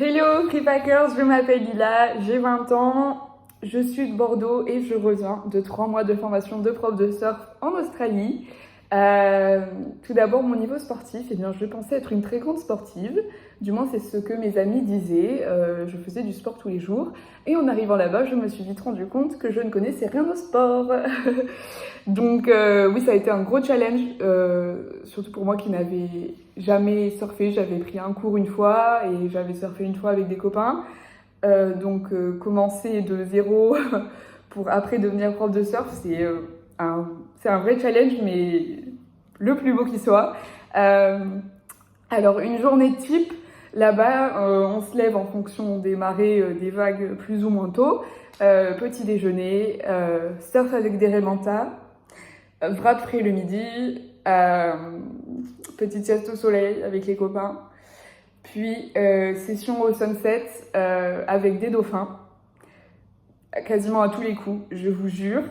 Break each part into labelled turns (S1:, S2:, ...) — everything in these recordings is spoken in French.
S1: Hello Freepackers, je m'appelle Lila, j'ai 20 ans, je suis de Bordeaux et je reviens de 3 mois de formation de prof de surf en Australie. Tout d'abord, mon niveau sportif, eh bien, je pensais être une très grande sportive, du moins c'est ce que mes amis disaient, je faisais du sport tous les jours et en arrivant là-bas, je me suis vite rendu compte que je ne connaissais rien au sport. Donc oui, ça a été un gros challenge, surtout pour moi qui n'avais jamais surfé. J'avais pris un cours une fois et j'avais surfé une fois avec des copains. Commencer de zéro pour après devenir prof de surf, c'est un vrai challenge, mais le plus beau qui soit. Euh, alors une journée type, là-bas, on se lève en fonction des marées, des vagues plus ou moins tôt. Petit déjeuner, surf avec des raimentas. Wrap frais le midi, petite sieste au soleil avec les copains, puis session au sunset avec des dauphins, quasiment à tous les coups, je vous jure.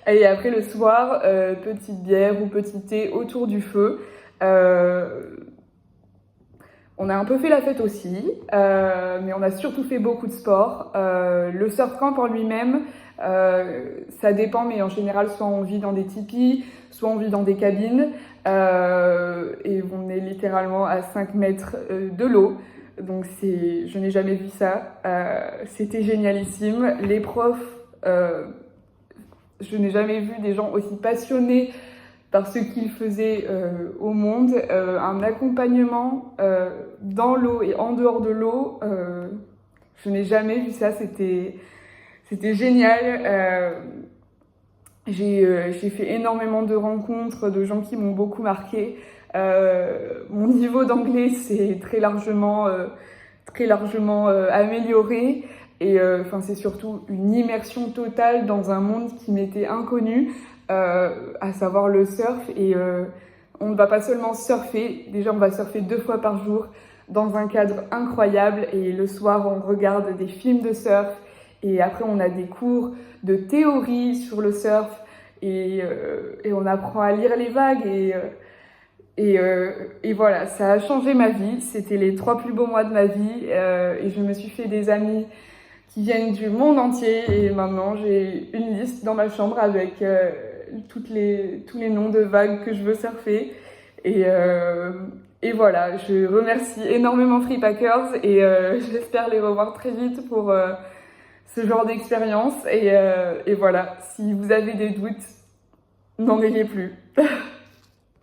S1: Et après le soir, petite bière ou petit thé autour du feu. On a un peu fait la fête aussi, mais on a surtout fait beaucoup de sport. Le surf camp en lui-même, ça dépend, mais en général, soit on vit dans des tipis, soit on vit dans des cabines, et on est littéralement à 5 mètres de l'eau. Donc je n'ai jamais vu ça. C'était génialissime. Les profs, je n'ai jamais vu des gens aussi passionnés par ce qu'ils faisaient au monde, un accompagnement dans l'eau et en dehors de l'eau. Je n'ai jamais vu ça, c'était génial. J'ai fait énormément de rencontres de gens qui m'ont beaucoup marqué. Mon niveau d'anglais s'est très largement amélioré. Et c'est surtout une immersion totale dans un monde qui m'était inconnu, à savoir le surf. Et on ne va pas seulement surfer, déjà on va surfer 2 fois par jour dans un cadre incroyable. Et le soir, on regarde des films de surf. Et après, on a des cours de théorie sur le surf. Et on apprend à lire les vagues. Et voilà, ça a changé ma vie. C'était les 3 plus beaux mois de ma vie. Et je me suis fait des amis qui viennent du monde entier. Et maintenant, j'ai une liste dans ma chambre avec tous les noms de vagues que je veux surfer. Et voilà, je remercie énormément Freepackers et j'espère les revoir très vite pour ce genre d'expérience. Et voilà, si vous avez des doutes, n'en ayez plus.